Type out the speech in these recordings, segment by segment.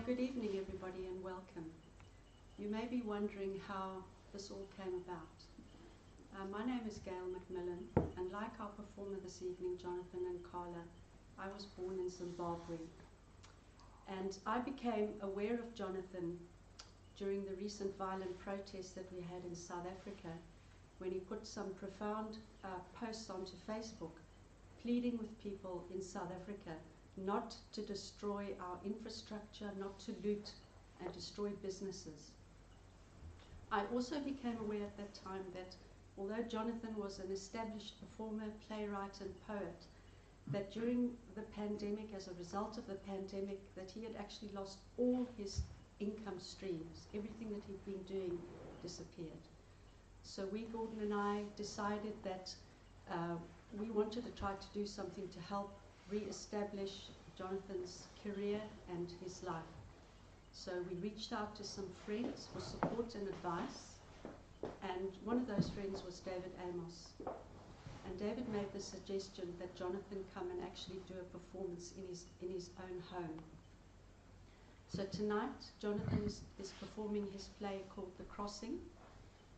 Well, good evening, everybody, and welcome. You may be wondering how this all came about. My name is Gail McMillan, and like our performer this evening, Jonathan Nkala, I was born in Zimbabwe. And I became aware of Jonathan during the recent violent protests that we had in South Africa, when he put some profound posts onto Facebook, pleading with people in South Africa not to destroy our infrastructure, not to loot and destroy businesses. I also became aware at that time that although Jonathan was an established performer, playwright and poet, that during the pandemic, as a result of the pandemic, that he had actually lost all his income streams. Everything that he'd been doing disappeared. So we, Gordon and I, decided that we wanted to try to do something to help re-establish Jonathan's career and his life. So we reached out to some friends for support and advice, and one of those friends was David Amos. And David made the suggestion that Jonathan come and actually do a performance in his own home. So tonight, Jonathan is performing his play called The Crossing,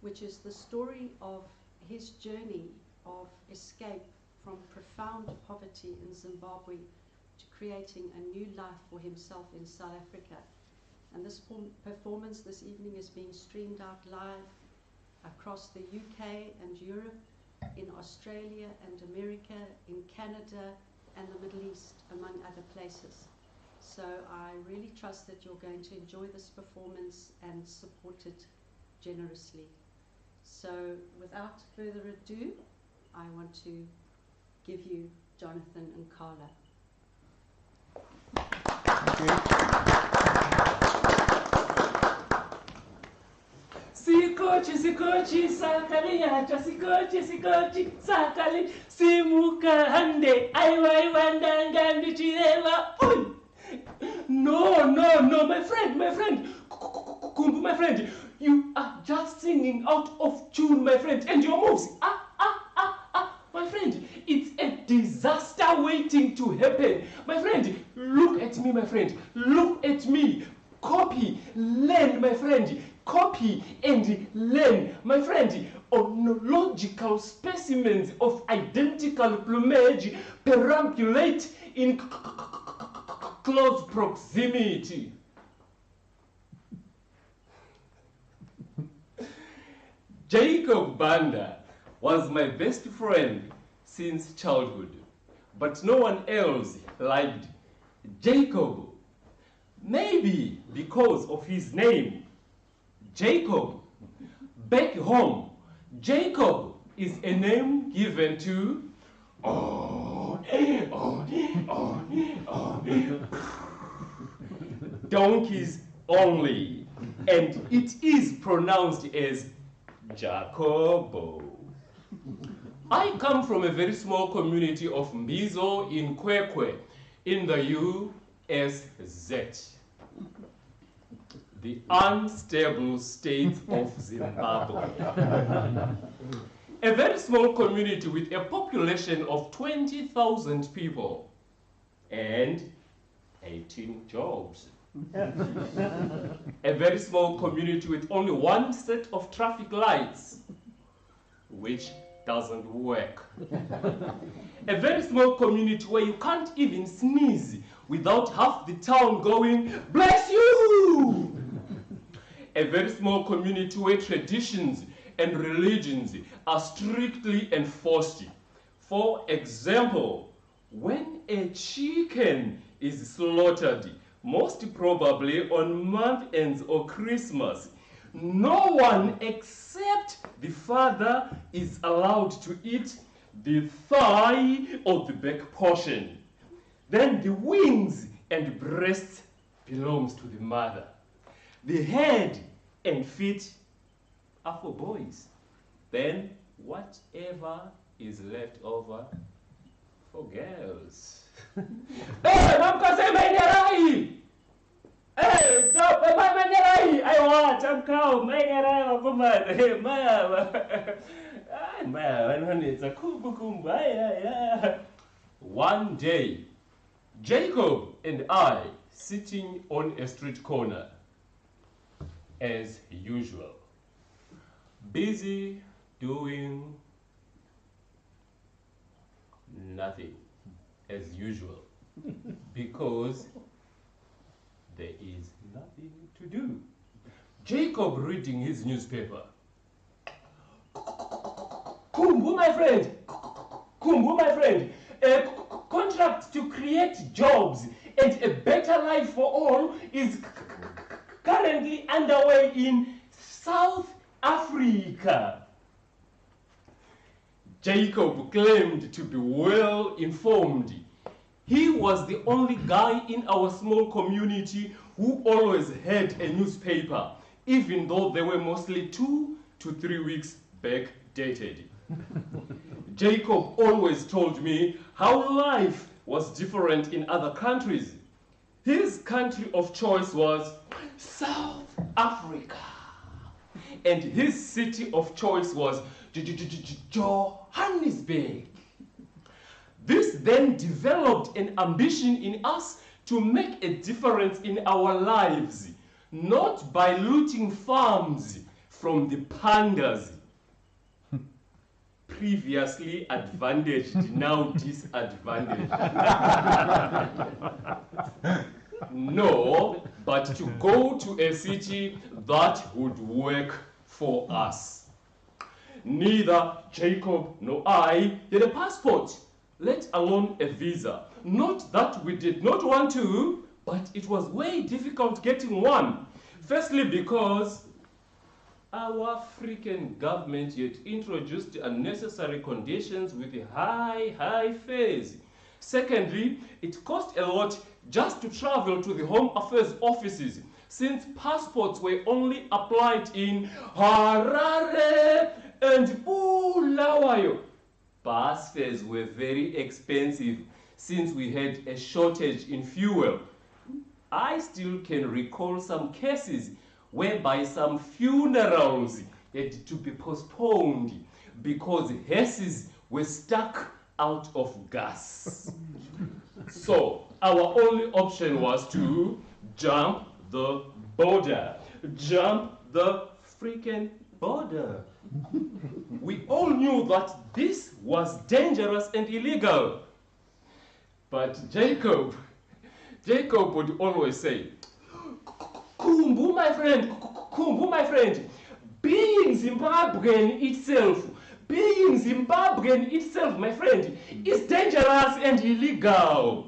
which is the story of his journey of escape from profound poverty in Zimbabwe to creating a new life for himself in South Africa. And this performance this evening is being streamed out live across the UK and Europe, in Australia and America, in Canada and the Middle East, among other places. So I really trust that you're going to enjoy this performance and support it generously. So without further ado, I want to give you Jonathan Nkala. Sikochi, sakali yacha, sikochi, sakali, simuka hande, aiwai wandangandi chireva, oi! No, my friend, Kumbu, my friend, you are just singing out of tune, my friend, and your moves, my friend, it's a disaster waiting to happen. My friend, look at me, my friend, look at me. Copy, learn, my friend. Copy and learn, my friend. Onological specimens of identical plumage perambulate in close proximity. Jacob Banda was my best friend since childhood, but no one else liked Jacob. Maybe because of his name, Jacob. Back home, Jacob is a name given to donkeys only, and it is pronounced as Jacobo. I come from a very small community of Mbizo in Kwekwe in the USZ, the unstable state of Zimbabwe. A very small community with a population of 20,000 people and 18 jobs. A very small community with only one set of traffic lights, which doesn't work. A very small community where you can't even sneeze without half the town going, "Bless you!" A very small community where traditions and religions are strictly enforced. For example, when a chicken is slaughtered, most probably on month ends or Christmas, no one except the father is allowed to eat the thigh or the back portion. Then the wings and breasts belongs to the mother. The head and feet are for boys. Then whatever is left over for girls. Hey, hey, stop! I want. I'm cow. Hey, One day, Jacob and I sitting on a street corner, as usual, busy doing nothing, as usual, because there is nothing to do. Jacob reading his newspaper. Kumbu, my friend! Kumbu, my friend! A contract to create jobs and a better life for all is currently underway in South Africa. Jacob claimed to be well informed. He was the only guy in our small community who always had a newspaper, even though they were mostly 2 to 3 weeks backdated. Jacob always told me how life was different in other countries. His country of choice was South Africa, and his city of choice was Johannesburg. This then developed an ambition in us to make a difference in our lives, not by looting farms from the pandas. Previously advantaged, now disadvantaged. No, but to go to a city that would work for us. Neither Jacob nor I had a passport, let alone a visa. Not that we did not want to, but it was way difficult getting one. Firstly, because our African government yet introduced unnecessary conditions with high fares. Secondly, it cost a lot just to travel to the Home Affairs offices, since passports were only applied in Harare and Bulawayo. Bus fares were very expensive since we had a shortage in fuel. I still can recall some cases whereby some funerals had to be postponed because hearses were stuck out of gas. So our only option was to jump the border. Jump the freaking border. We all knew that this was dangerous and illegal. But Jacob would always say, Kumbu, my friend, being Zimbabwean itself, my friend, is dangerous and illegal.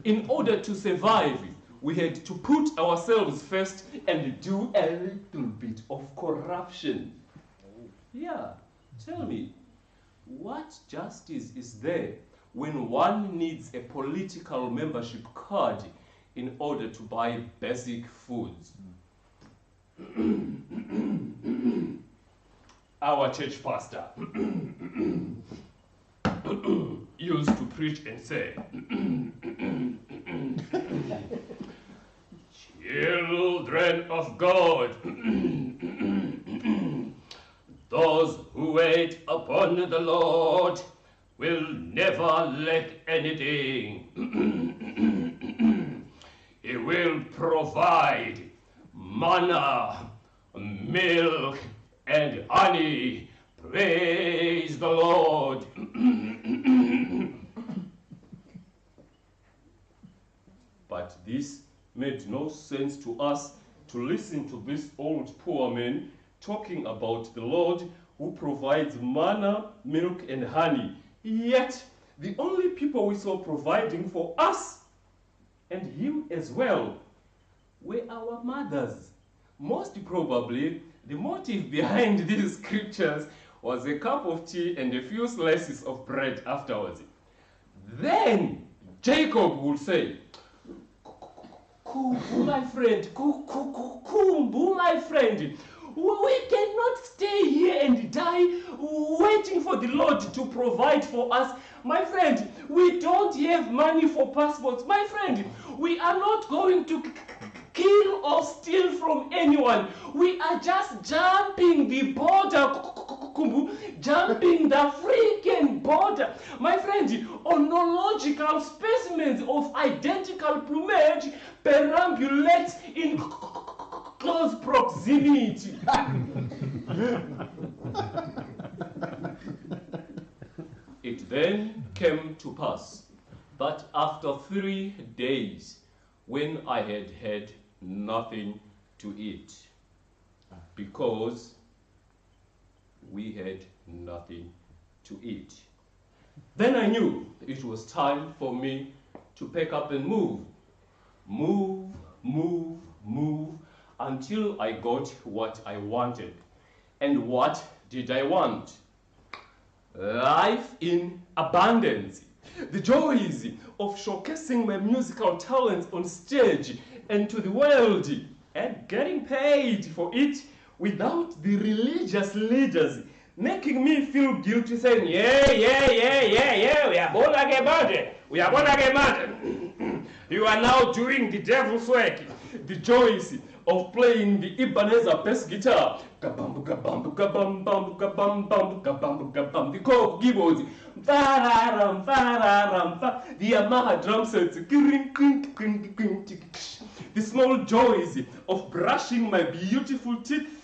In order to survive, we had to put ourselves first and do a little bit of corruption. Yeah, tell me, what justice is there when one needs a political membership card in order to buy basic foods? Our church pastor used to preach and say, children of God, those who wait upon the Lord will never lack anything. He will provide manna, milk, and honey. Praise the Lord. But this made no sense to us to listen to this old poor man talking about the Lord who provides manna, milk, and honey. Yet, the only people we saw providing for us and him as well were our mothers. Most probably, the motive behind these scriptures was a cup of tea and a few slices of bread afterwards. Then Jacob would say, Kumbu, my friend, Kumbu, my friend, we cannot stay here and die waiting for the Lord to provide for us. My friend, we don't have money for passports. My friend, we are not going to kill or steal from anyone. We are just jumping the border. jumping the freaking border. My friend, onological specimens of identical plumage perambulate in close proximity. It then came to pass that after 3 days, when I had had nothing to eat, because we had nothing to eat, then I knew it was time for me to pack up and move. Move, move, move, until I got what I wanted. And what did I want? Life in abundance. The joys of showcasing my musical talents on stage and to the world, and getting paid for it without the religious leaders making me feel guilty, saying, yeah, we are born again, we are born again. You are now doing the devil's work. The joys of playing the Ebenezer bass guitar, the chord keyboards, the Yamaha drum sets, the small joys of brushing my beautiful teeth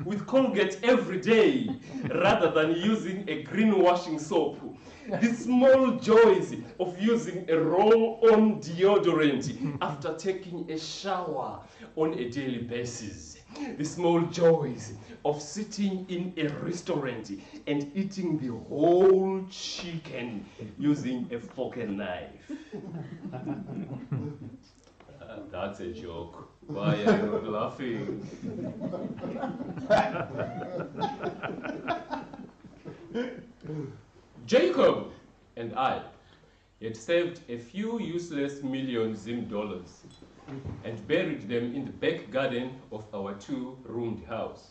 with Colgate every day rather than using a green washing soap. The small joys of using a roll-on deodorant after taking a shower on a daily basis. The small joys of sitting in a restaurant and eating the whole chicken using a fork and knife. That's a joke. Why are you not laughing? Jacob and I had saved a few useless million Zim dollars and buried them in the back garden of our 2-roomed house.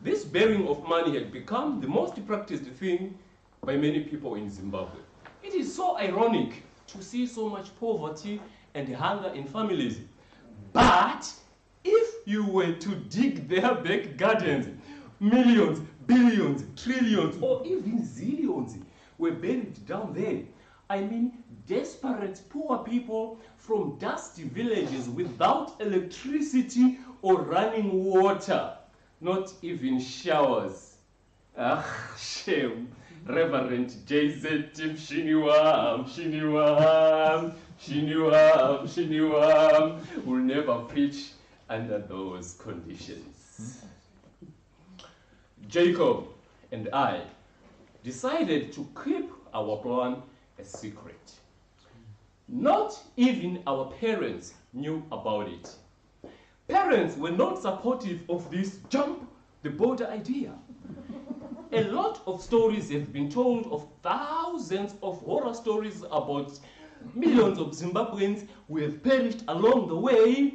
This burying of money had become the most practiced thing by many people in Zimbabwe. It is so ironic to see so much poverty and hunger in families. But if you were to dig their back gardens, millions, billions, trillions, or even zillions were buried down there. I mean, desperate poor people from dusty villages without electricity or running water, not even showers. Ah, shame. Reverend J.Z. Tim Shiniwam will never preach under those conditions. Jacob and I decided to keep our plan a secret. Not even our parents knew about it. Parents were not supportive of this jump the border idea. A lot of stories have been told of thousands of horror stories about millions of Zimbabweans who have perished along the way.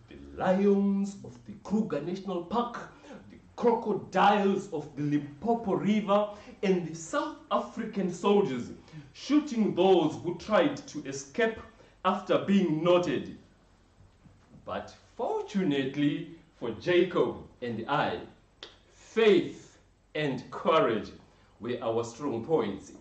The lions of the Kruger National Park, the crocodiles of the Limpopo River, and the South African soldiers shooting those who tried to escape after being knotted. But fortunately for Jacob and I, faith and courage were our strong points.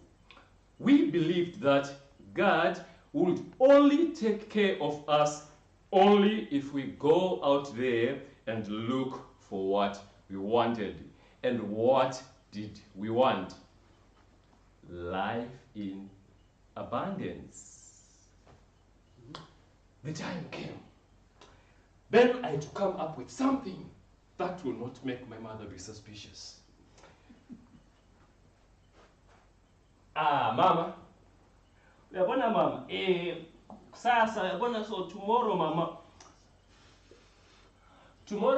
We believed that God would only take care of us only if we go out there and look for what we wanted. And what did we want? Life in abundance. The time came. Then I had to come up with something that will not make my mother be suspicious. Mama. Uyabona mama, kusasa uyabona, so tomorrow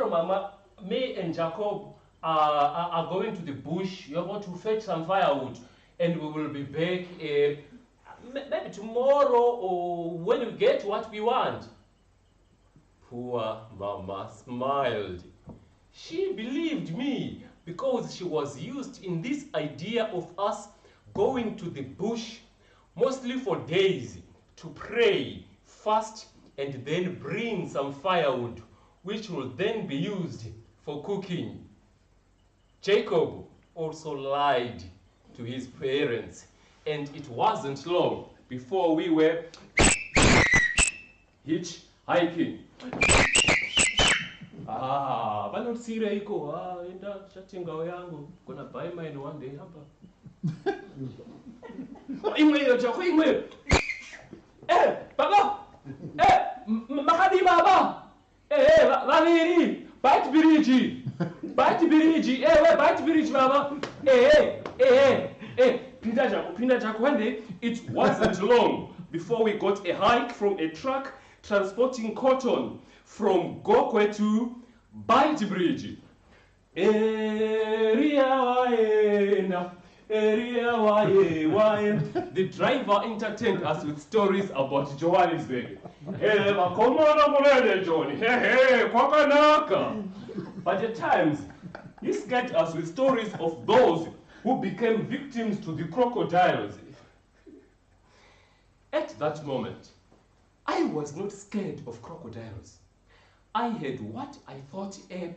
mama, me and Jacob are going to the bush. You're going to fetch some firewood and we will be back maybe tomorrow or when we get what we want. Poor mama smiled. She believed me because she was used in this idea of us going to the bush mostly for days to pray, fast, and then bring some firewood, which will then be used for cooking. Jacob also lied to his parents, and it wasn't long before we were hitchhiking. Vanotsira iko, enda chatenga yangu, gonna buy mine one day, hapa. Imweyo chako, imweyo. Baba! Makadi baba! Vaviri! Bite biriji! Bite biriji! Bite biriji baba! Pinda chako, one day, it wasn't long before we got a hike from a truck transporting cotton from Gokwe to Bite Bridge. The driver entertained us with stories about Johannesburg. But at times, he scared us with stories of those who became victims to the crocodiles. At that moment, I was not scared of crocodiles. I had what I thought a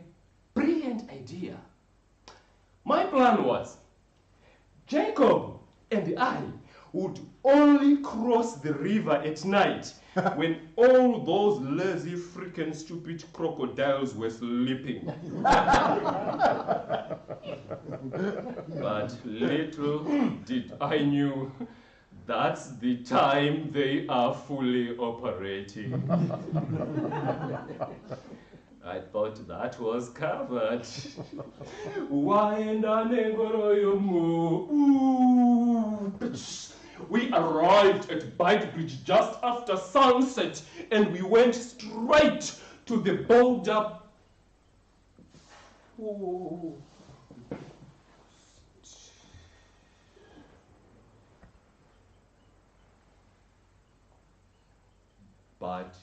brilliant idea. My plan was, Jacob and I would only cross the river at night when all those lazy, freaking, stupid crocodiles were sleeping. But little did I knew that's the time they are fully operating. I thought that was covered. We arrived at Bite Bridge just after sunset, and we went straight to the boulder. But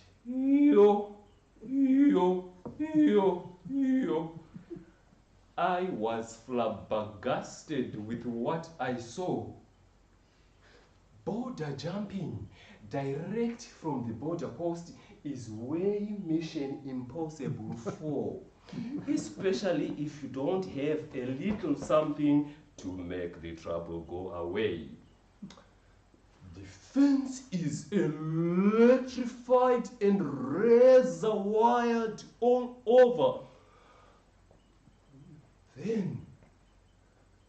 I was flabbergasted with what I saw. Border jumping direct from the border post is way mission impossible for, especially if you don't have a little something to make the trouble go away. The fence is electrified and razor wired all over. Then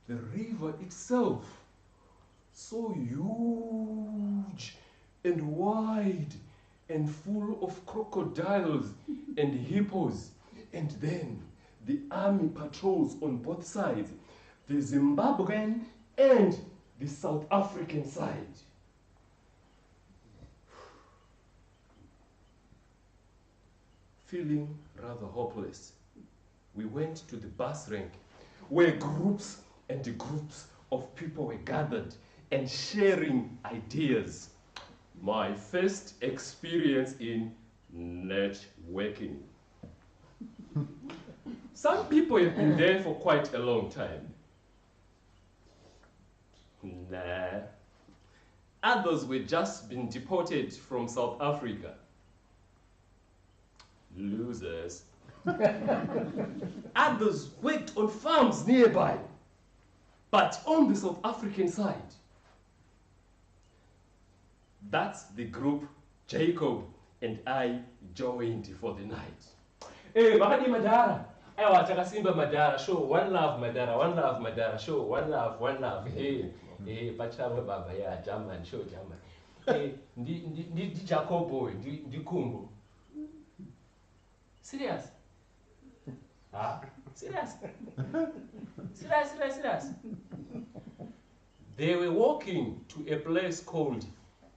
the river itself, so huge and wide and full of crocodiles and hippos, and then the army patrols on both sides, the Zimbabwean and the South African side. Feeling rather hopeless, we went to the bus rank where groups and groups of people were gathered and sharing ideas. My first experience in networking. Some people have been there for quite a long time. Nah. Others were just been deported from South Africa. Losers. Others worked on farms nearby, but on the South African side. That's the group Jacob and I joined for the night. Hey, Makadi Madara. Ewa, Chakasimba Madara, show one love Madara, show one love. Hey, Pachawe Baba, yeah, German, show German. Hey, ndi Jacob boy, ndi Kumbu. Serious? Serious? Serious? They were walking to a place called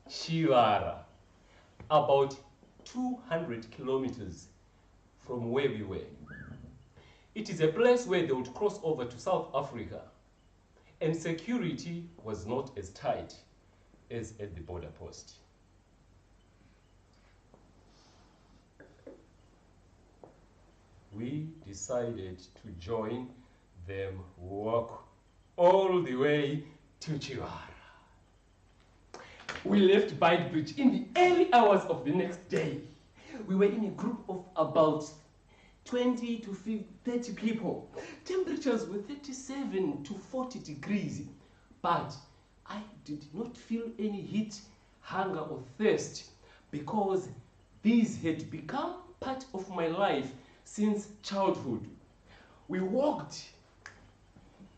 Chivara, about 200 kilometers from where we were. It is a place where they would cross over to South Africa, and security was not as tight as at the border post. We decided to join them walk all the way to Chivara. We left Bite Bridge in the early hours of the next day. We were in a group of about 20 to 30 people. Temperatures were 37 to 40 degrees. But I did not feel any heat, hunger or thirst because these had become part of my life since childhood. We walked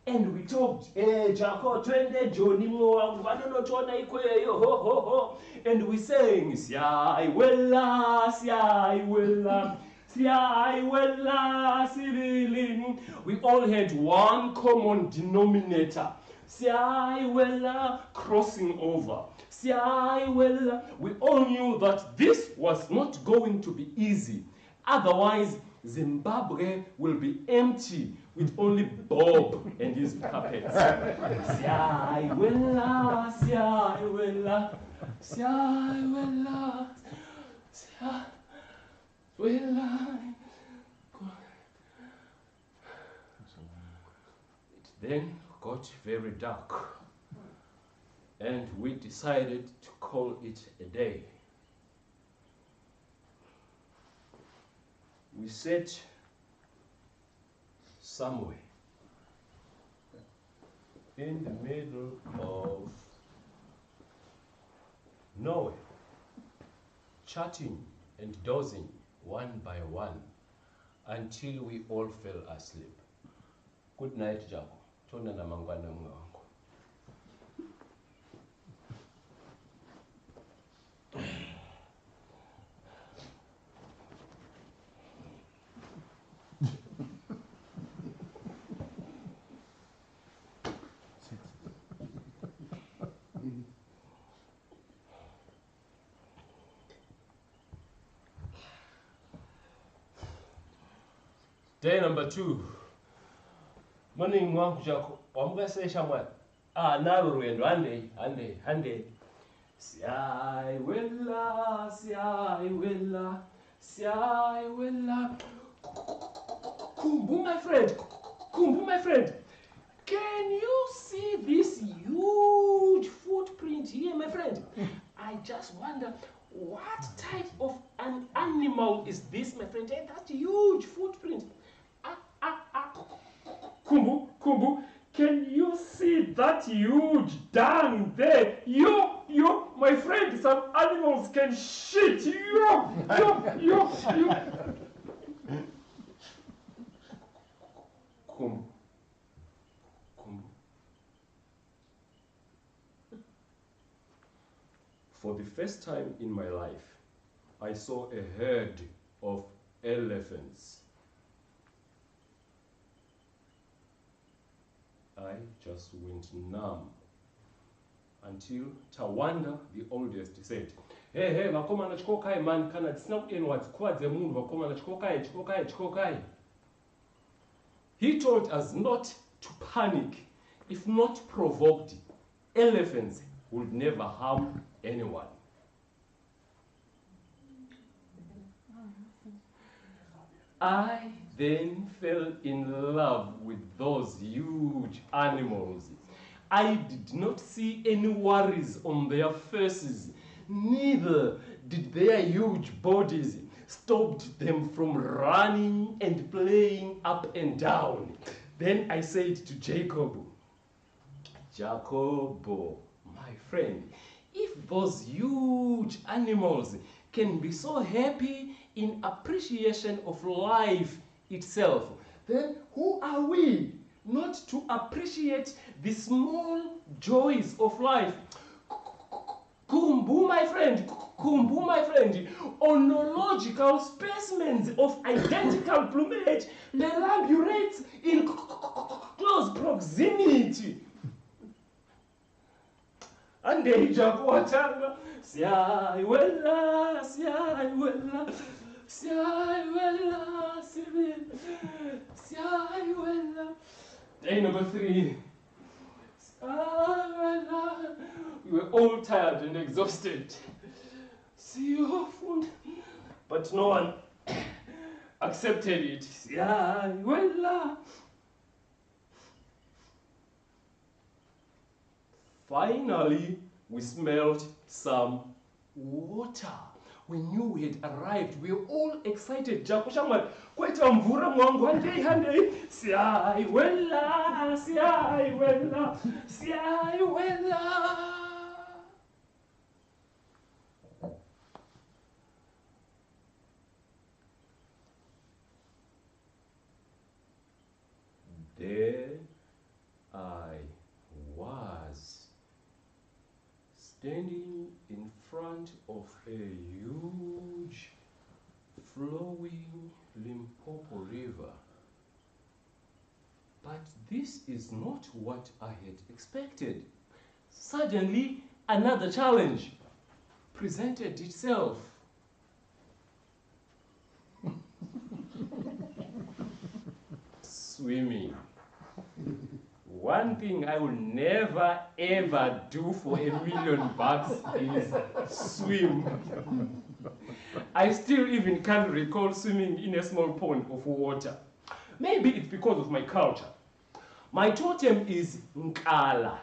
and we talked, Jaco, twende Johnny Mo, ho ho ho, and we sang, Siai wella, Siai wella, Siai wella, Siviling. We all had one common denominator. Siai wella, crossing over. Siai wella. We all knew that this was not going to be easy. Otherwise, Zimbabwe will be empty with only Bob and his puppets. Siai wella, siai wella, siai wella, siai wella. It then got very dark, and we decided to call it a day. We sat somewhere in the middle of nowhere, chatting and dozing one by one until we all fell asleep. Good night, Jaco. Tona na mangwana mwangu. Day number 2. Morning wangu Jaco. Wamgasesha mwana. Nalo rwendo ande. Siai wella, siai wella, siai wella. Kumbu my friend. Can you see this huge footprint here, my friend? I just wonder what type of an animal is this, my friend? That huge footprint. Kumbu, can you see that huge dung there? You, my friend, some animals can shit. You. Kumbu. For the first time in my life, I saw a herd of elephants. I just went numb until Tawanda, the oldest, said, Hey, vakoma na chikokai man, kana tsina kuenwa tsikwadze munhu vakoma na chikokai. He told us not to panic. If not provoked, elephants would never harm anyone. I then fell in love with those huge animals. I did not see any worries on their faces, neither did their huge bodies stop them from running and playing up and down. Then I said to Jacobo, my friend, if those huge animals can be so happy in appreciation of life itself, then who are we not to appreciate the small joys of life? Kumbu, my friend, onological specimens of identical plumage perambulate in close proximity. And they just watanga, siai wella, siai wella, siai wella, siai wella. Day number 3. Siai wella. We were all tired and exhausted. See you often. But no one accepted it. Siai wella. Finally, we smelled some water. we knew we had arrived. We were all excited. Jakushamar, kweta mvura mwangu hande, siyaiwela, siyaiwela, siyaiwela. There I was, standing in front of a huge flowing Limpopo River. But this is not what I had expected. Suddenly, another challenge presented itself. Swimming. One thing I will never ever do for $1,000,000 is swim. I still even can't recall swimming in a small pond of water. Maybe it's because of my culture. My totem is Nkala.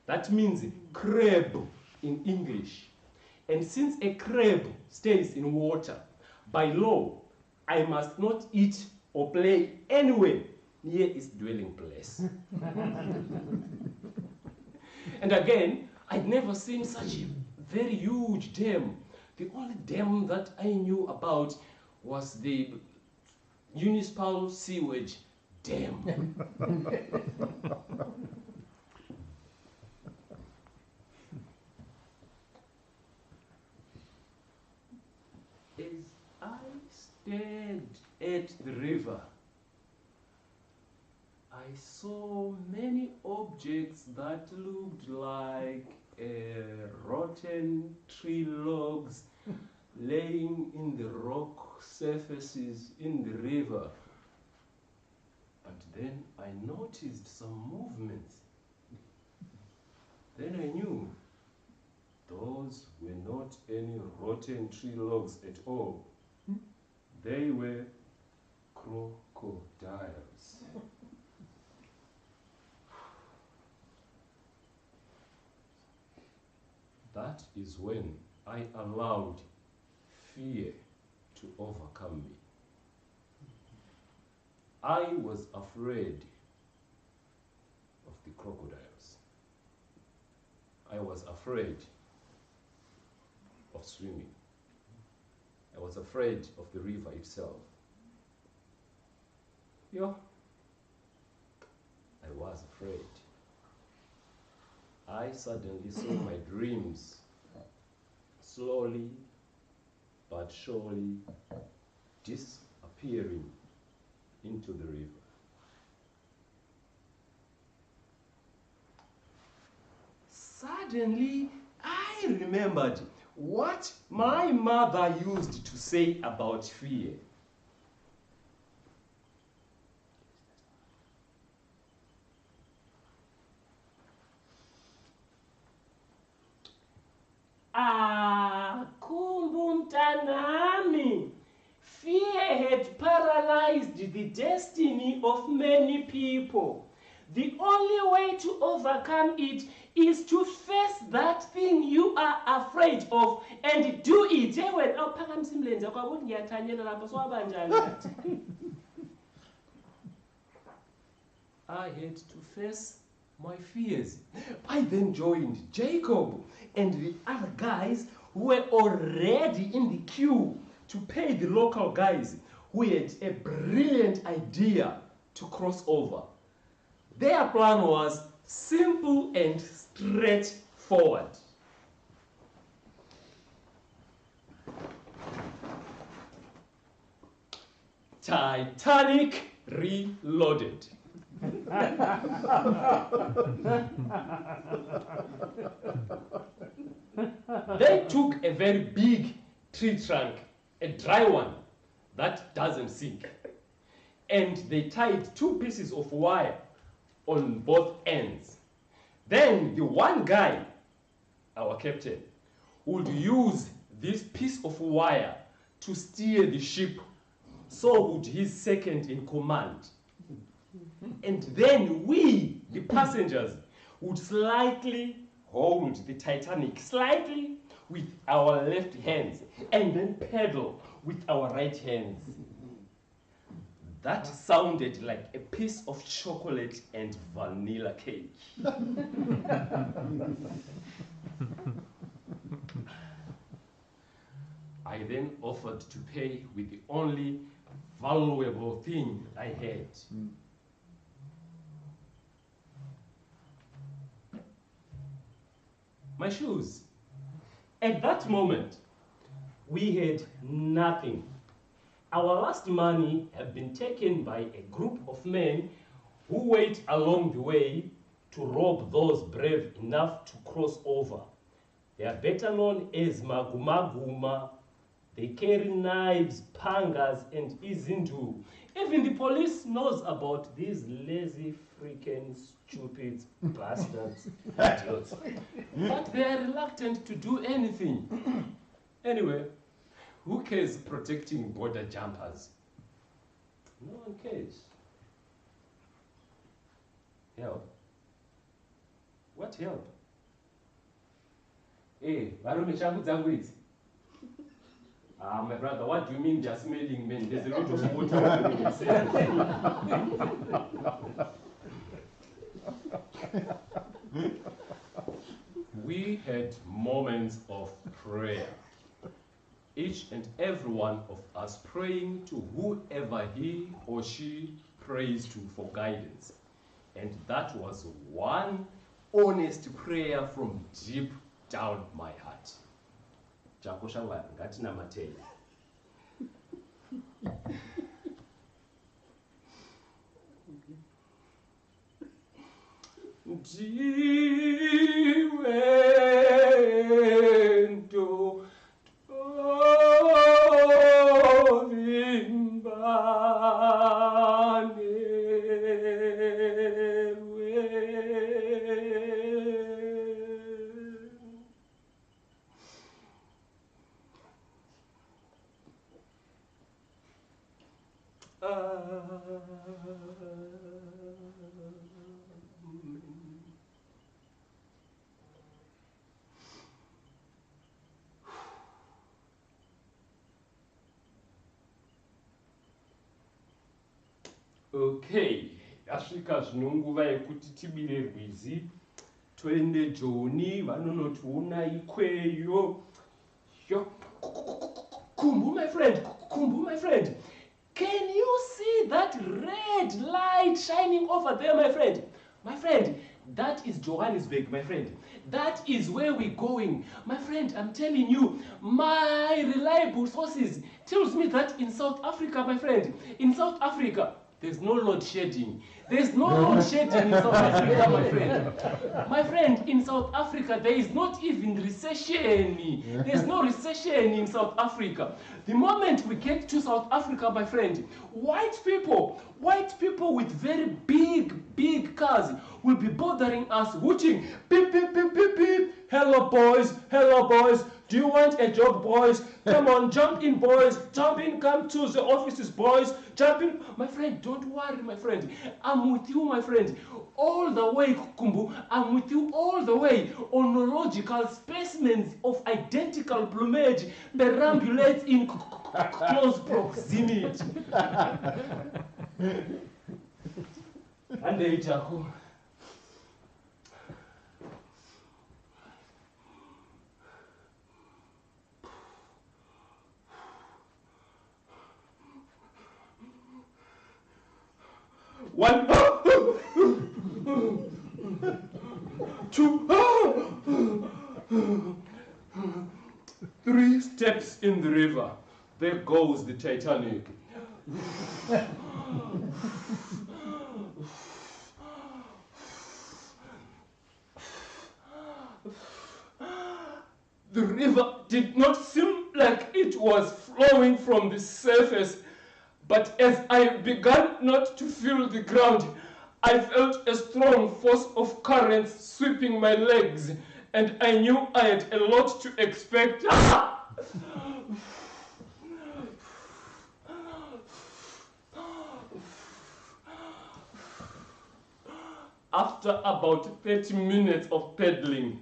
That means crab in English. And since a crab stays in water, by law, I must not eat or play anywhere near its dwelling place. And again, I'd never seen such a very huge dam. The only dam that I knew about was the municipal sewage dam. As I stared at the river, I saw many objects that looked like rotten tree logs laying in the rock surfaces in the river. But then I noticed some movements. Then I knew those were not any rotten tree logs at all. They were crocodiles. That is when I allowed fear to overcome me. I was afraid of the crocodiles. I was afraid of swimming. I was afraid of the river itself. Yeah, I was afraid. I suddenly saw my dreams slowly but surely disappearing into the river. Suddenly, I remembered what my mother used to say about fear. Kumbu mtanami, fear had paralyzed the destiny of many people. The only way to overcome it is to face that thing you are afraid of and do it. I had to face my fears. I then joined Jacob and the other guys who were already in the queue to pay the local guys who had a brilliant idea to cross over. Their plan was simple and straightforward. Titanic reloaded. They took a very big tree trunk, a dry one that doesn't sink, and they tied 2 pieces of wire on both ends. Then the one guy, our captain, would use this piece of wire to steer the ship. So would his second in command. And then we, the passengers, would slightly hold the Titanic, slightly, with our left hands and then pedal with our right hands. That sounded like a piece of chocolate and vanilla cake. I then offered to pay with the only valuable thing I had. My shoes. At that moment, we had nothing. Our last money had been taken by a group of men who wait along the way to rob those brave enough to cross over. They are better known as Magumaguma. They carry knives, pangas, and izindu. Even the police knows about these lazy, freaking, stupid bastards. Idiots. But they are reluctant to do anything. Anyway, who cares protecting border jumpers? No one cares. Help? What help? Hey, Varume Shangu Zangwit. My brother, what do you mean they're smelling men? There's a lot of water in the We had moments of prayer. Each and every one of us praying to whoever he or she prays to for guidance. And that was one honest prayer from deep down my heart. Chakoshangwa ngatina matei. Jiwento Okay, asvika zvinonguva yekuti tibire rwizi toende Joni vanonotiona ikweyo. Yo, Kumbu my friend, can you see that red light shining over there, my friend? My friend, that is Johannesburg, my friend. That is where we're going. My friend, I'm telling you, my reliable sources tells me that in South Africa, my friend, in South Africa, there's no load shedding. There's no load shedding in South Africa, my friend. My friend, in South Africa, there is not even recession. There's no recession in South Africa. The moment we get to South Africa, my friend, white people with very big cars will be bothering us, hooting, beep, beep, beep, beep, beep. Hello, boys. Do you want a job, boys? Come on, jump in, boys. Jump in, come to the offices, boys. Jump in. My friend, don't worry, my friend. I'm with you, my friend. All the way, Kumbu. I'm with you all the way. Onological specimens of identical plumage perambulate in close proximity. And they Jaco. One, two, 3 steps in the river. There goes the Titanic. The river did not seem like it was flowing from the surface, but as I began not to feel the ground, I felt a strong force of currents sweeping my legs, and I knew I had a lot to expect. After about 30 minutes of pedaling,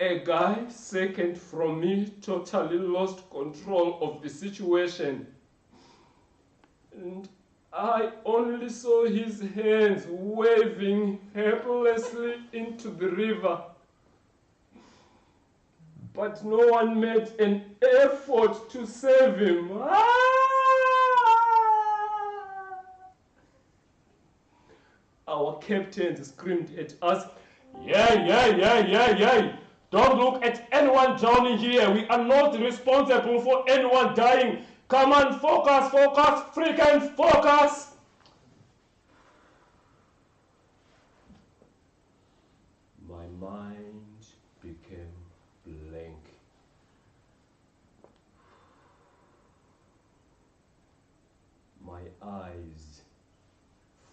A guy second from me totally lost control of the situation. And I only saw his hands waving helplessly into the river. But no one made an effort to save him. Our captain screamed at us, "Yeah. Don't look at anyone drowning here. We are not responsible for anyone dying. Come on, focus, freaking focus." My mind became blank. My eyes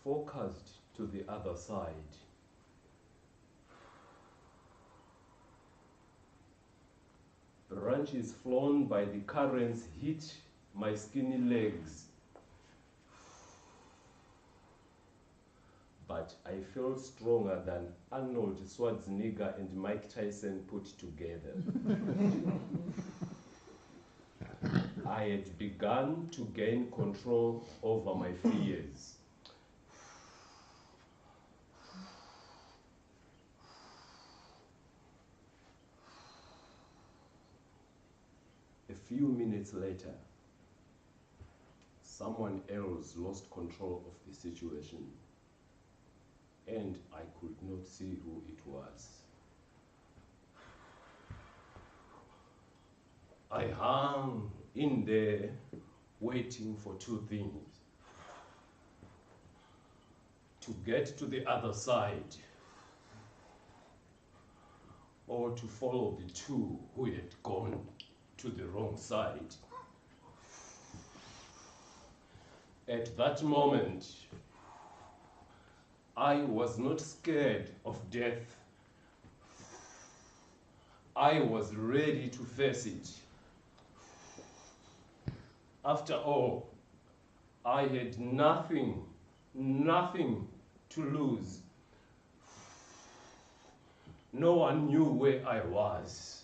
focused to the other side. Branches flown by the currents hit my skinny legs. But I felt stronger than Arnold Schwarzenegger and Mike Tyson put together. I had begun to gain control over my fears. A few minutes later, someone else lost control of the situation, and I could not see who it was. I hung in there, waiting for two things: to get to the other side, or to follow the two who had gone to the wrong side. At that moment, I was not scared of death. I was ready to face it. After all, I had nothing to lose. No one knew where I was.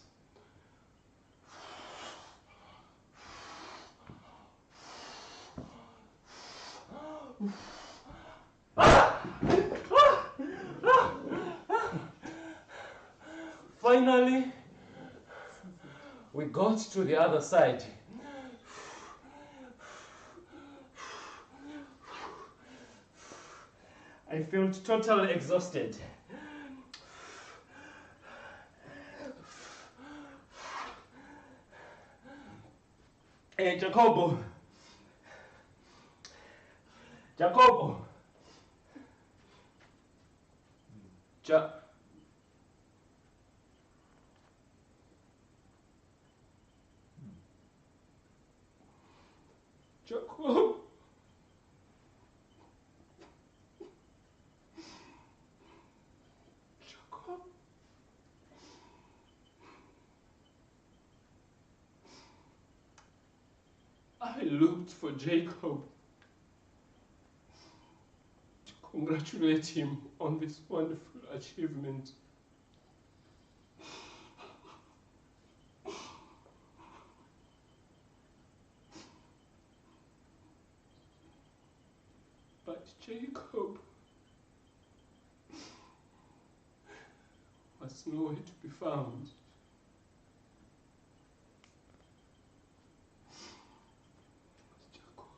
Finally, we got to the other side. I felt totally exhausted. Hey, Jacobo. Jacobo. Jacob. Jacob. I looked for Jacob to congratulate him on this wonderful achievement. But Jacob was nowhere to be found. Jacob.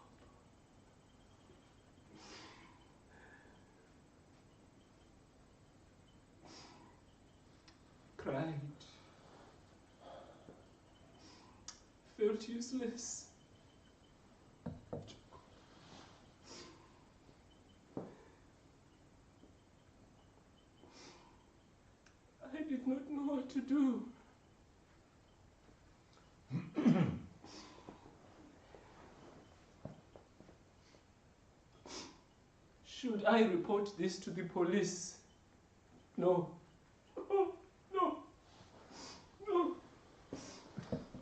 Cried. Felt useless. I did not know what to do. Should I report this to the police? No. No.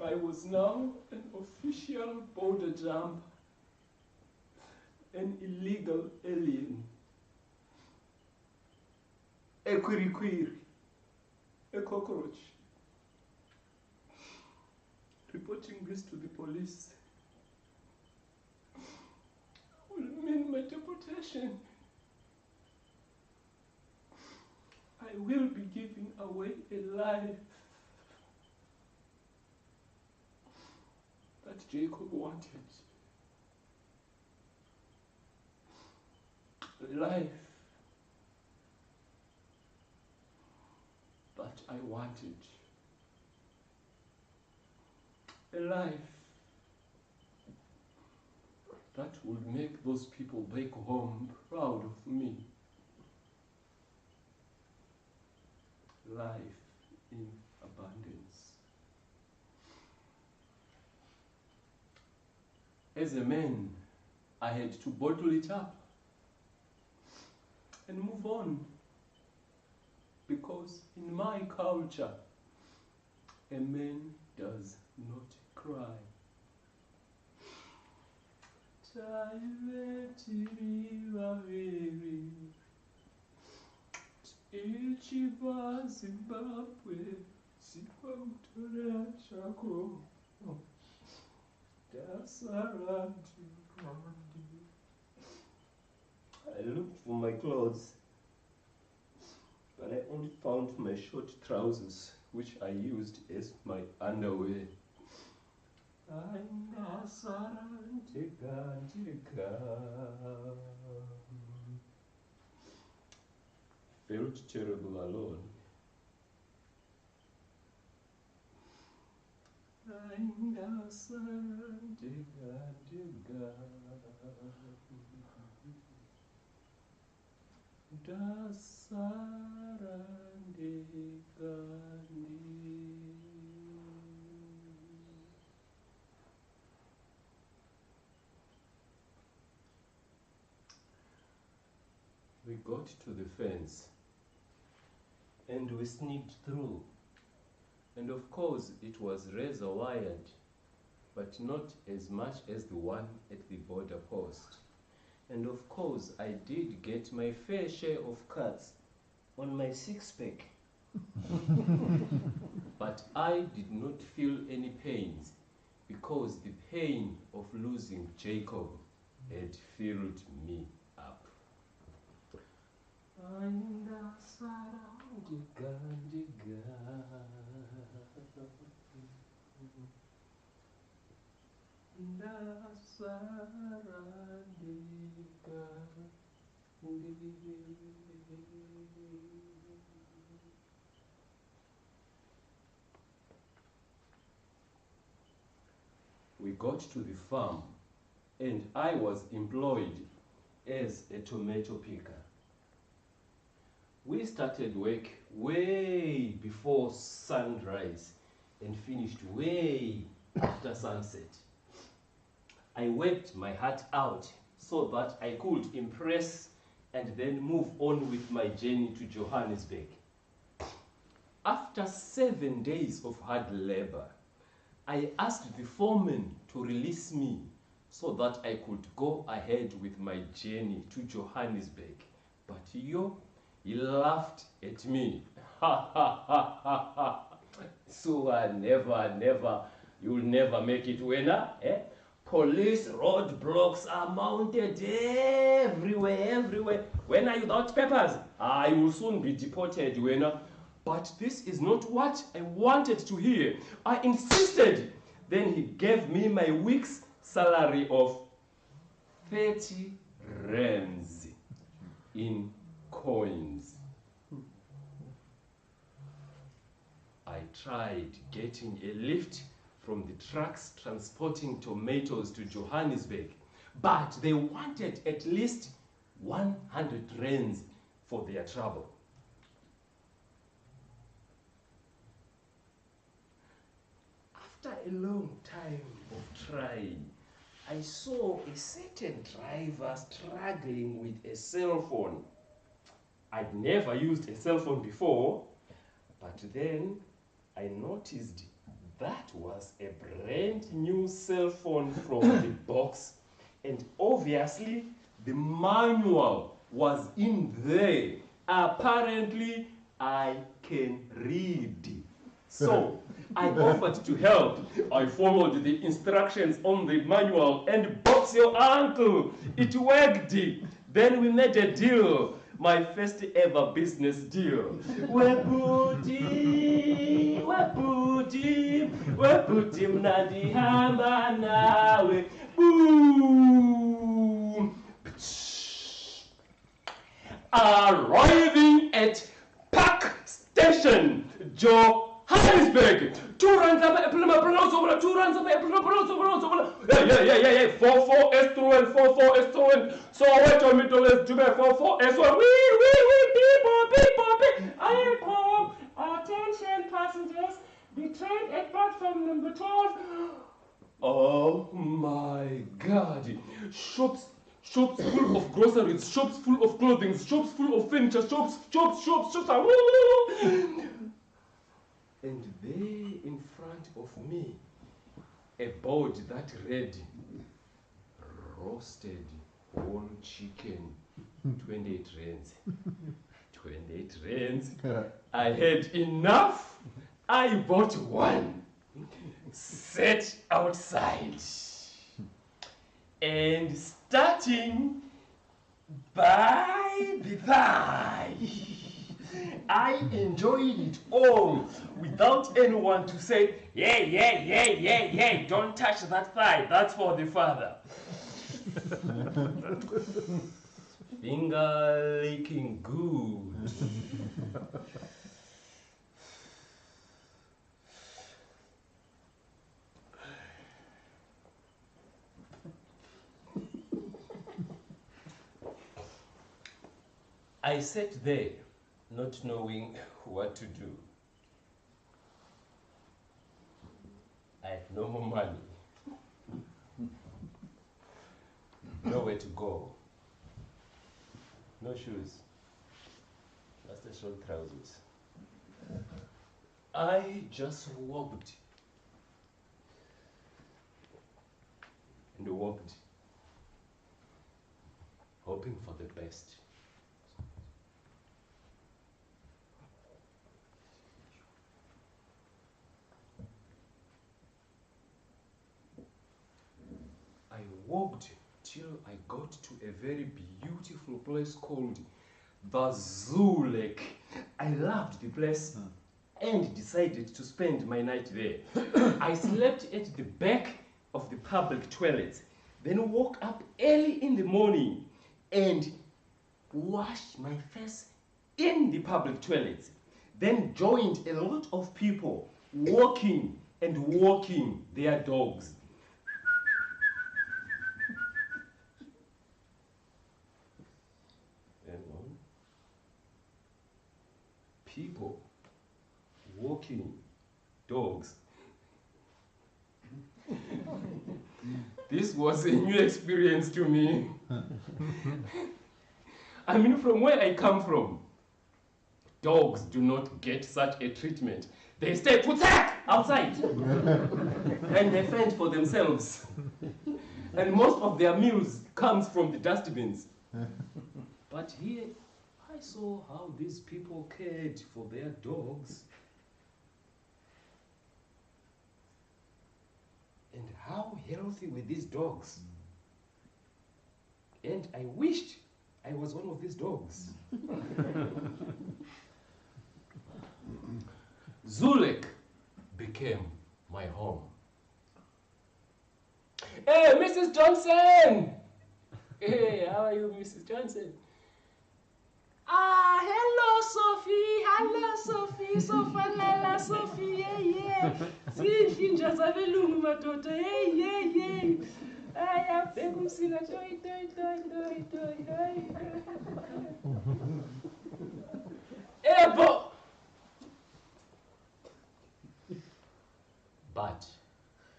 I was now an official border jumper, an illegal alien, a quiri, a cockroach. reporting this to the police will mean my deportation. I will be giving away a life that Jacob wanted. A life that I wanted. A life that would make those people back home proud of me. Life in abundance. As a man, I had to bottle it up and move on, because in my culture, a man does not cry. Zimbabwe, Zimbabwe, Chako. I looked for my clothes, but I only found my short trousers, which I used as my underwear. Felt terrible alone. We got to the fence and we sneaked through. And of course it was razor wired, but not as much as the one at the border post. And of course I did get my fair share of cuts on my six-pack. But I did not feel any pains, because the pain of losing Jacob had filled me up. We got to the farm and I was employed as a tomato picker. We started work way before sunrise and finished way after sunset. I worked my heart out so that I could impress and then move on with my journey to Johannesburg. After 7 days of hard labor, I asked the foreman to release me so that I could go ahead with my journey to Johannesburg. But he laughed at me. Ha ha ha ha ha. So you'll never make it, winner. Eh? Police roadblocks are mounted everywhere. When are you without papers? I will soon be deported, winner. But this is not what I wanted to hear. I insisted. Then he gave me my week's salary of 30 rands in coins. I tried getting a lift from the trucks transporting tomatoes to Johannesburg, but they wanted at least 100 rands for their trouble. After a long time of trying, I saw a certain driver struggling with a cell phone. I'd never used a cell phone before, but then I noticed that was a brand new cell phone from the box, and obviously the manual was in there. Apparently I can read. So I offered to help. I followed the instructions on the manual and box your uncle. It worked. Then we made a deal. My first ever business deal. Weputi mnadi hamba nawe. Boom. Arriving at Park Station, Johannesburg. 2 runs up, 2 runs up, 4 S2 4 S2. So wait a minute, let's do 4 S1. People. I am home. Attention passengers, the train at platform number 12. Oh my God! Shops full of groceries, shops full of clothing, shops full of furniture, shops. And there in front of me, a board that read, roasted whole chicken, 28 rands. 28 rands. I had enough. I bought one. Sat outside. And starting by the thigh, I enjoyed it all without anyone to say, yeah, don't touch that thigh, that's for the father. Finger licking good. I sat there, not knowing what to do. I had no more money, nowhere to go, no shoes, just a short trousers. I just walked and walked, hoping for the best. I walked till I got to a very beautiful place called the Zoo Lake. I loved the place and decided to spend my night there. I slept at the back of the public toilets, then woke up early in the morning and washed my face in the public toilets, then joined a lot of people walking their dogs. People walking dogs. This was a new experience to me. I mean, from where I come from, dogs do not get such a treatment. They stay putak outside and they fend for themselves. And most of their meals comes from the dustbins. But here, I saw how these people cared for their dogs and how healthy were these dogs. And I wished I was one of these dogs. Zulek became my home. Hey, Mrs. Johnson! Hey, how are you, Mrs. Johnson? Ah, hello, Sophie. Hello, Sophie. Sofanela, Sophie. Yeah. Sinja zabelungu madoda. Yeah. Ay, abheka umsila. Toy. Ebo. But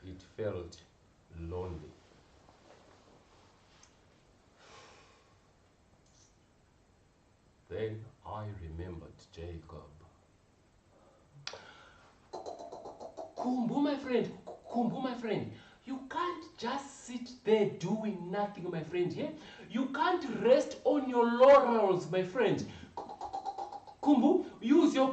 it felt lonely. Then I remembered Jacob. Kumbu, my friend, you can't just sit there doing nothing, my friend, yeah? You can't rest on your laurels, my friend. Kumbu, use your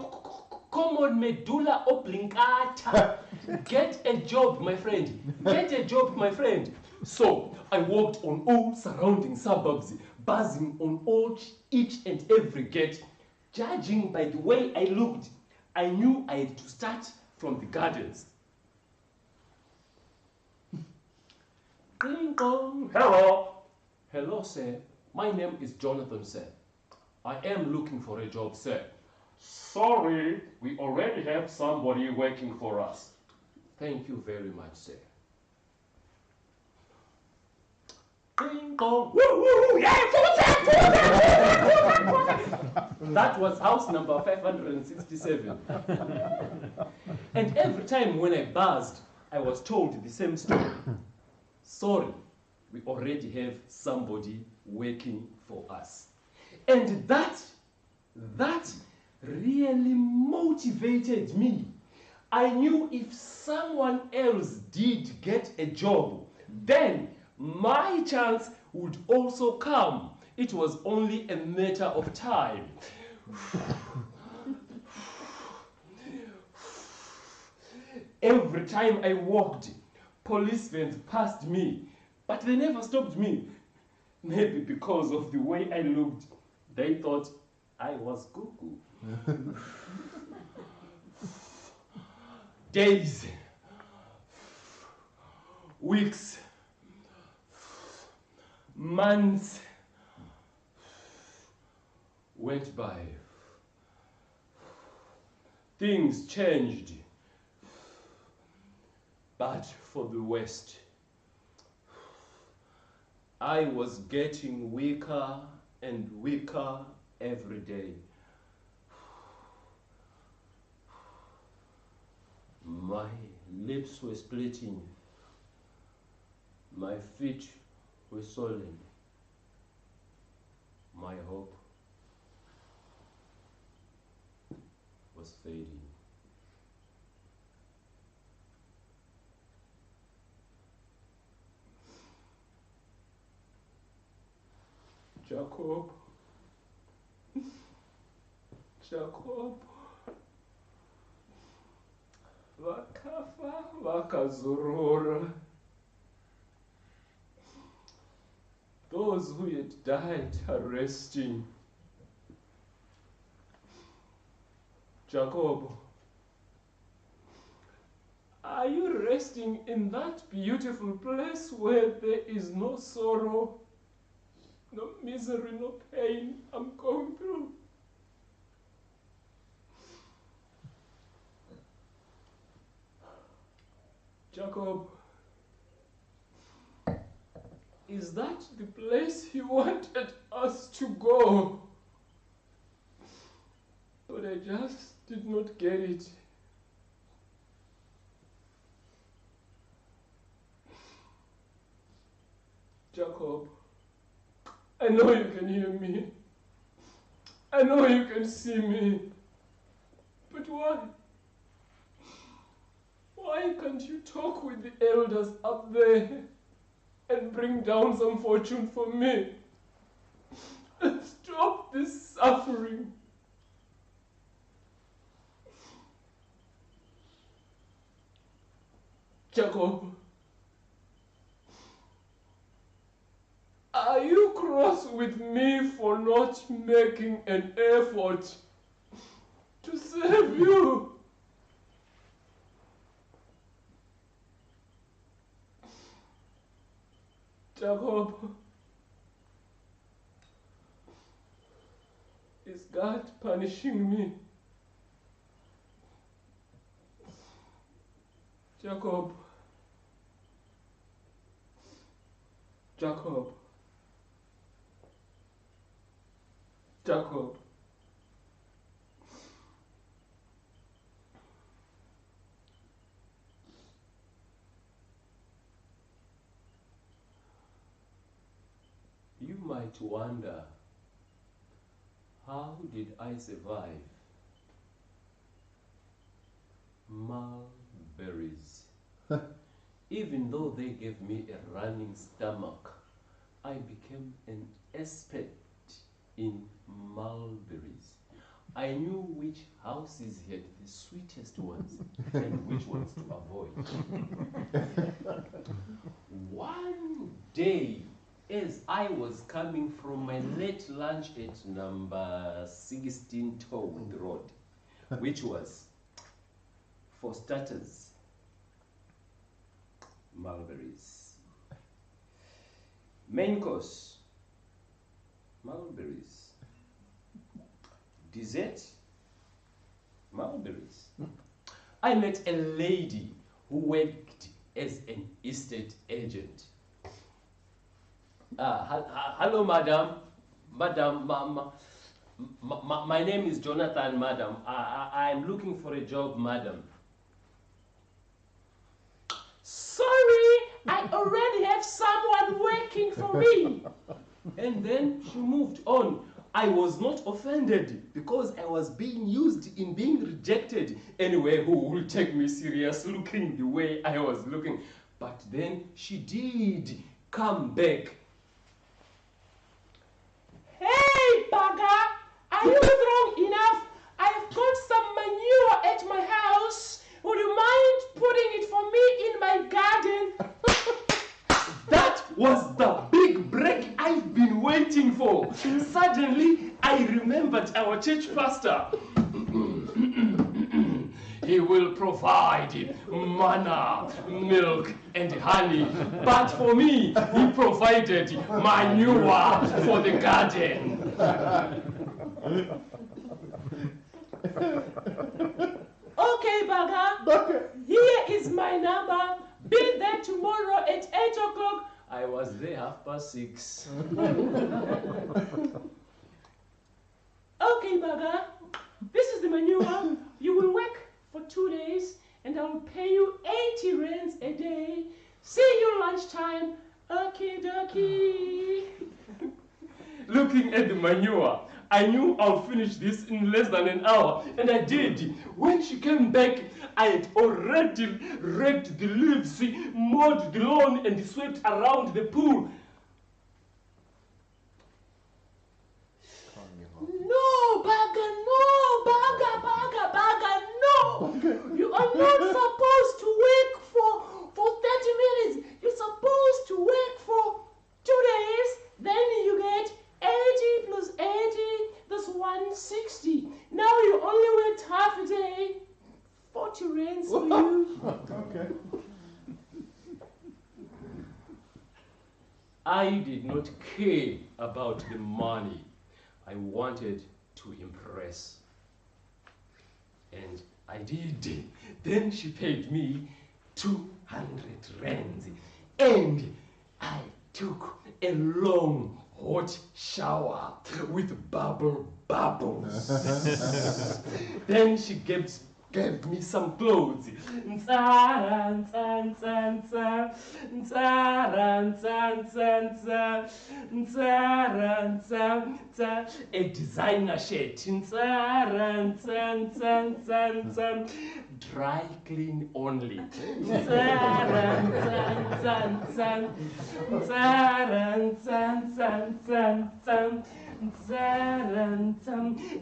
common medulla oblongata. Get a job, my friend. Get a job, my friend. So I walked on all surrounding suburbs, buzzing on each and every gate. Judging by the way I looked, I knew I had to start from the gardens. Ding dong. Hello. Hello, sir. My name is Jonathan, sir. I am looking for a job, sir. Sorry, we already have somebody working for us. Thank you very much, sir. Ding dong. Woo woo! Yeah, that was house number 567. And every time when I buzzed, I was told the same story. Sorry, we already have somebody working for us. And that really motivated me. I knew if someone else did get a job, then my chance would also come. It was only a matter of time. Every time I walked, police vans passed me, but they never stopped me. Maybe because of the way I looked, they thought I was cuckoo. Days, weeks, months went by. Things changed, but for the worst. I was getting weaker and weaker every day. My lips were splitting. My feet were swollen. My hope was fading. Jacob, vakafa vakazorora. Those who had died are resting. Jacob, are you resting in that beautiful place where there is no sorrow, no misery, no pain I'm going through? Jacob, is that the place you wanted us to go? But I just did not get it. Jacob, I know you can hear me. I know you can see me. But why? Why can't you talk with the elders up there and bring down some fortune for me? And stop this suffering. Jacob, are you cross with me for not making an effort to save you? Jacob, is God punishing me? Jacob, Jacob, Jacob. You might wonder, how did I survive? Mulberries. Even though they gave me a running stomach, I became an expert in mulberries. I knew which houses had the sweetest ones and which ones to avoid. One day, as I was coming from my late lunch at number 16 Toad Road, which was, for starters, mulberries. Main course, mulberries. Dessert, mulberries. I met a lady who worked as an estate agent. Hello, madam. Madam, my name is Jonathan, madam. I'm looking for a job, madam. Sorry, I already have someone working for me. And then she moved on. I was not offended because I was being used in being rejected. Anyway, who will take me serious looking the way I was looking? But then she did come back. Hey, Baga, are you strong enough? I've got some manure at my house. Would you mind putting it for me in my garden? That was the big break I've been waiting for. Suddenly, I remembered our church pastor. He will provide manna, milk, and honey. But for me, he provided manure for the garden. Okay, Baga. Okay. Here is my number. Be there tomorrow at 8 o'clock. I was there 6:30. Okay, Baga. This is the manure. You will work for 2 days and I will pay you 80 rands a day. See you lunchtime. Okie dokie. Looking at the manure, I knew I'll finish this in less than an hour, and I did. When she came back, I had already raked the leaves, mowed the lawn, and swept around the pool. No, Baga, no, Baga, no. You are not supposed to work for 30 minutes. You're supposed to work for 2 days. Then you get 80 plus 80, that's 160. Now you only worked half a day. 40 rands for you. Okay. I did not care about the money. I wanted to impress. And I did. Then she paid me 200 rands. And I took a long hot shower with bubbles. Then she gave me some clothes. A designer shirt. Dry clean only.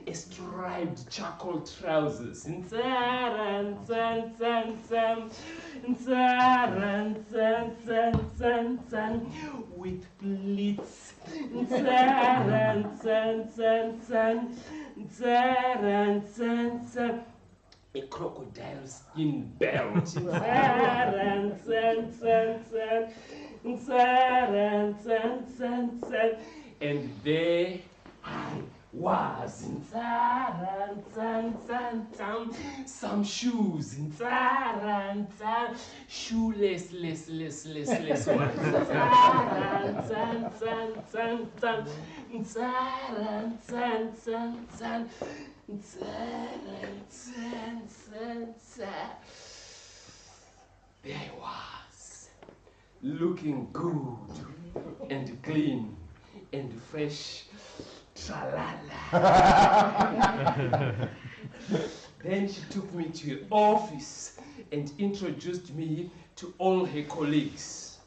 A striped charcoal trousers with pleats. A crocodile skin belt. And there I was. Some shoes. Shoeless ones. There I was, looking good and clean and fresh. Tra-la-la. Then she took me to her office and introduced me to all her colleagues.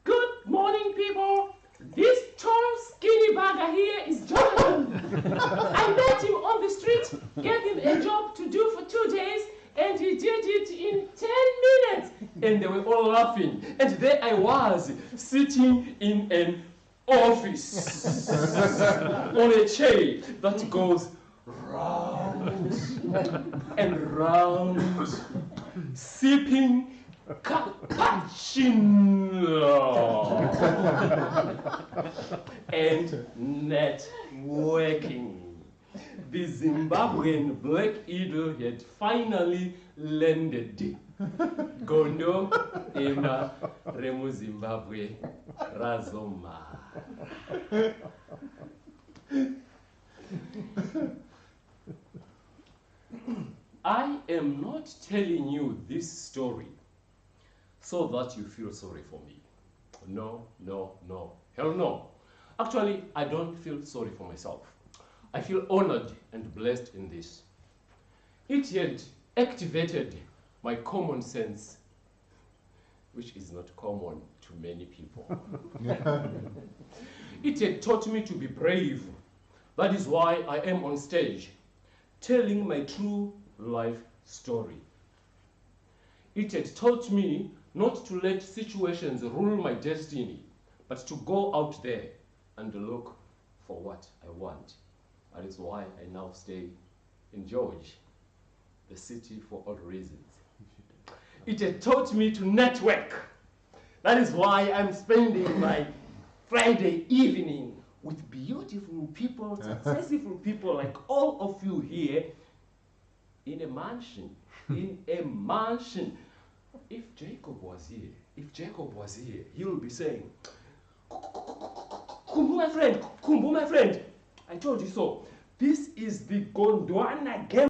Good morning, people. This tall, skinny bagger here is Jonathan. I met him on the street, gave him a job to do for 2 days, and he did it in 10 minutes. And they were all laughing. And there I was, sitting in an office on a chair that goes round and round, sipping cappuccino and networking. The Zimbabwean Black Eagle had finally landed. Gondo ema remu Zimbabwe razoma. I am not telling you this story so that you feel sorry for me. No, no, no. Hell no. Actually, I don't feel sorry for myself. I feel honored and blessed in this. It had activated my common sense, which is not common to many people. It had taught me to be brave. That is why I am on stage, telling my true life story. It had taught me not to let situations rule my destiny, but to go out there and look for what I want. That is why I now stay in George, the city for all reasons. It had taught me to network. That is why I'm spending my Friday evening with beautiful people, successful people like all of you here in a mansion. In a mansion. If Jacob was here, he would be saying, Kumbu my friend, I told you so. This is the Gondwana game.